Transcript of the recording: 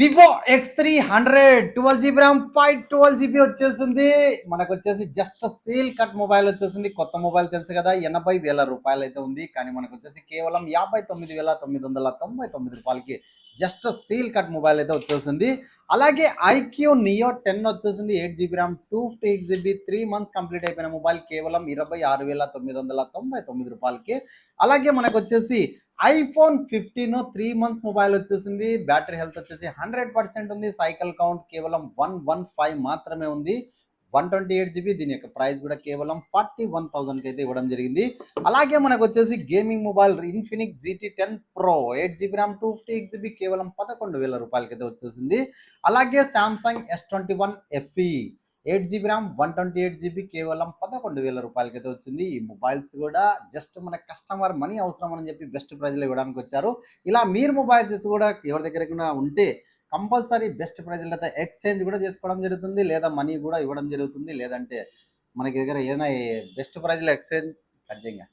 Vivo X300 12 GB RAM 512 GB వచ్చేసింది. మనకు వచ్చేసి జస్ట్ సీల్ కట్ మొబైల్ వచ్చేసింది. కొత్త మొబైల్ తెలుసు కదా, 80,000 రూపాయలు అయితే ఉంది. కానీ మనకు వచ్చేసి కేవలం 59,999 రూపాయలకి జస్ట్ సీల్ కట్ మొబైల్ అయితే వచ్చేసింది. అలాగే ఐక్యూ నియో 10 వచ్చేసింది. 8 GB RAM 256 GB 3 months complete అయిపోయిన మొబైల్ కేవలం 26,999 రూపాయలకి. అలాగే మనకు వచ్చేసి ఐఫోన్ 15 3 మంత్స్ మొబైల్ వచ్చేసింది. బ్యాటరీ హెల్త్ వచ్చేసి 100% ఉంది. సైకిల్ కౌంట్ కేవలం 115 మాత్రమే ఉంది. 128 GB. దీని యొక్క ప్రైస్ కూడా కేవలం 41,000కి అయితే ఇవ్వడం జరిగింది. అలాగే మనకు వచ్చేసి gaming mobile Infinix GT10 Pro 8 GB RAM 256 GB కేవలం 11,000 రూపాయలకి అయితే వచ్చేసింది. అలాగే Samsung S21 FE 8 GB RAM 128 GB కేవలం 11,000 రూపాయలకి అయితే వచ్చింది. ఈ మొబైల్స్ కూడా జస్ట్ మన కస్టమర్ మనీ అవసరం అని చెప్పి బెస్ట్ ప్రైజ్లో ఇవ్వడానికి వచ్చారు. ఇలా మీరు మొబైల్స్ కూడా ఎవరి దగ్గర ఉంటే కంపల్సరీ బెస్ట్ ప్రైజ్లో అయితే ఎక్స్చేంజ్ కూడా చేసుకోవడం జరుగుతుంది, లేదా మనీ కూడా ఇవ్వడం జరుగుతుంది. లేదంటే మనకి దగ్గర ఏదైనా బెస్ట్ ప్రైజ్లో ఎక్స్చేంజ్ కట్ చేయంగా